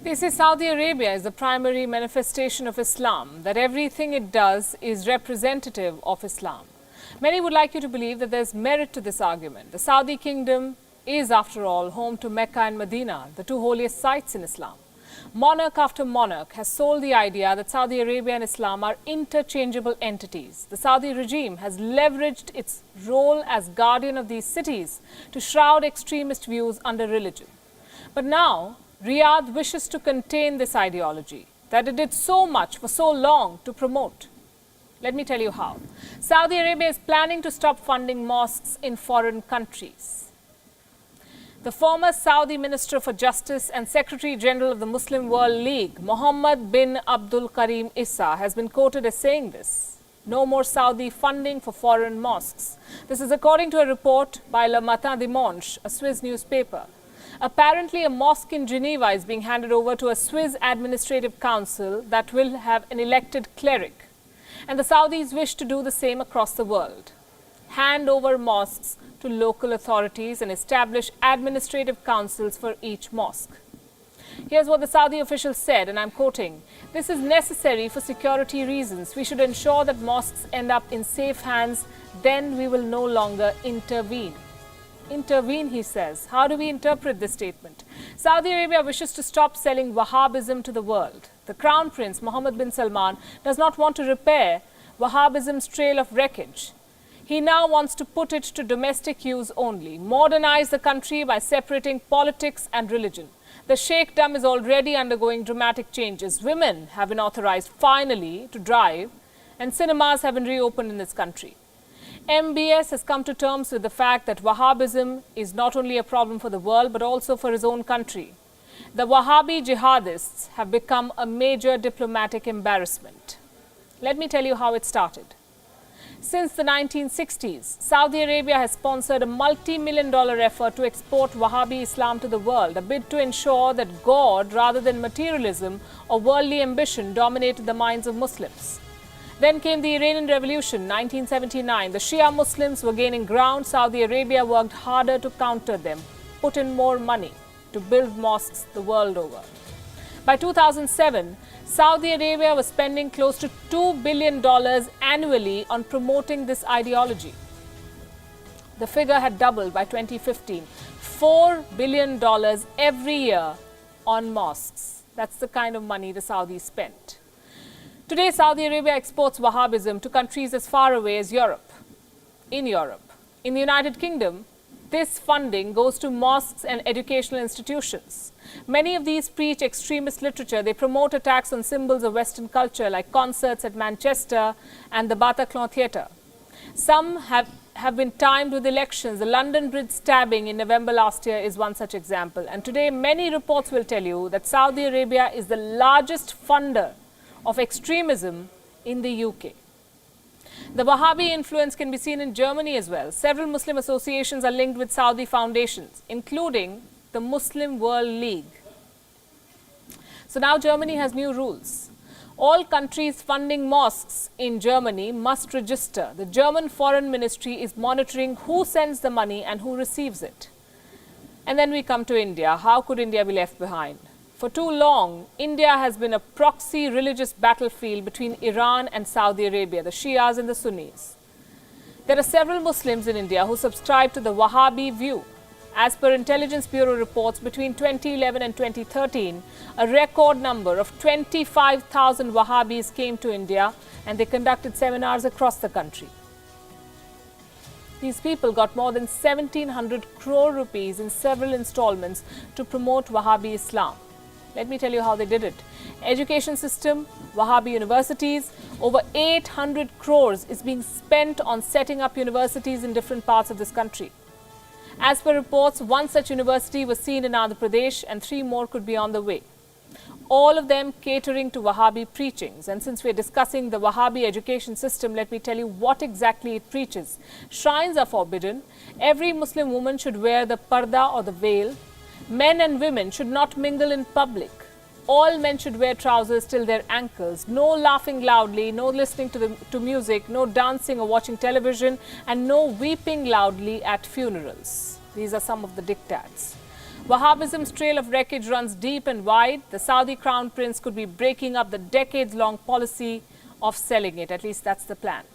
They say Saudi Arabia is the primary manifestation of Islam, that everything it does is representative of Islam. Many would like you to believe that there's merit to this argument. The Saudi kingdom is, after all, home to Mecca and Medina, the two holiest sites in Islam. Monarch after monarch has sold the idea that Saudi Arabia and Islam are interchangeable entities. The Saudi regime has leveraged its role as guardian of these cities to shroud extremist views under religion. But now, Riyadh wishes to contain this ideology that it did so much for so long to promote. Let me tell you how. Saudi Arabia is planning to stop funding mosques in foreign countries. The former Saudi Minister for Justice and Secretary General of the Muslim World League, Mohammed bin Abdul Karim Issa, has been quoted as saying this. No more Saudi funding for foreign mosques. This is according to a report by Le Matin Dimanche, a Swiss newspaper. Apparently, a mosque in Geneva is being handed over to a Swiss administrative council that will have an elected cleric. And the Saudis wish to do the same across the world. Hand over mosques to local authorities and establish administrative councils for each mosque. Here's what the Saudi official said, and I'm quoting, "This is necessary for security reasons. We should ensure that mosques end up in safe hands. Then we will no longer intervene." Intervene, he says. How do we interpret this statement? Saudi Arabia wishes to stop selling Wahhabism to the world. The Crown Prince, Mohammed bin Salman, does not want to repair Wahhabism's trail of wreckage. He now wants to put it to domestic use only, modernize the country by separating politics and religion. The Sheikhdom is already undergoing dramatic changes. Women have been authorized finally to drive, and cinemas have been reopened in this country. MBS has come to terms with the fact that Wahhabism is not only a problem for the world but also for his own country. The Wahhabi jihadists have become a major diplomatic embarrassment. Let me tell you how it started. Since the 1960s, Saudi Arabia has sponsored a multi-million-dollar effort to export Wahhabi Islam to the world, a bid to ensure that God, rather than materialism or worldly ambition, dominated the minds of Muslims. Then came the Iranian Revolution, 1979. The Shia Muslims were gaining ground. Saudi Arabia worked harder to counter them, put in more money to build mosques the world over. By 2007, Saudi Arabia was spending close to $2 billion annually on promoting this ideology. The figure had doubled by 2015, $4 billion every year on mosques. That's the kind of money the Saudis spent. Today, Saudi Arabia exports Wahhabism to countries as far away as Europe. In the United Kingdom, this funding goes to mosques and educational institutions. Many of these preach extremist literature. They promote attacks on symbols of Western culture like concerts at Manchester and the Bataclan Theatre. Some have been timed with elections. The London Bridge stabbing in November last year is one such example. And today, many reports will tell you that Saudi Arabia is the largest funder of extremism in the UK. The Wahhabi influence can be seen in Germany as well. Several Muslim associations are linked with Saudi foundations, including the Muslim World League. So now Germany has new rules. All countries funding mosques in Germany must register. The German Foreign Ministry is monitoring who sends the money and who receives it. And then we come to India. How could India be left behind? For too long, India has been a proxy religious battlefield between Iran and Saudi Arabia, the Shias and the Sunnis. There are several Muslims in India who subscribe to the Wahhabi view. As per Intelligence Bureau reports, between 2011 and 2013, a record number of 25,000 Wahhabis came to India and they conducted seminars across the country. These people got more than 1,700 crore rupees in several installments to promote Wahhabi Islam. Let me tell you how they did it. Education system, Wahhabi universities, over 800 crores is being spent on setting up universities in different parts of this country. As per reports, one such university was seen in Andhra Pradesh and 3 more could be on the way. All of them catering to Wahhabi preachings. And since we're discussing the Wahhabi education system, let me tell you what exactly it preaches. Shrines are forbidden. Every Muslim woman should wear the parda or the veil. Men and women should not mingle in public. All men should wear trousers till their ankles. No laughing loudly, no listening to music, no dancing or watching television, and no weeping loudly at funerals. These are some of the diktats. Wahhabism's trail of wreckage runs deep and wide. The Saudi crown prince could be breaking up the decades-long policy of selling it. At least that's the plan.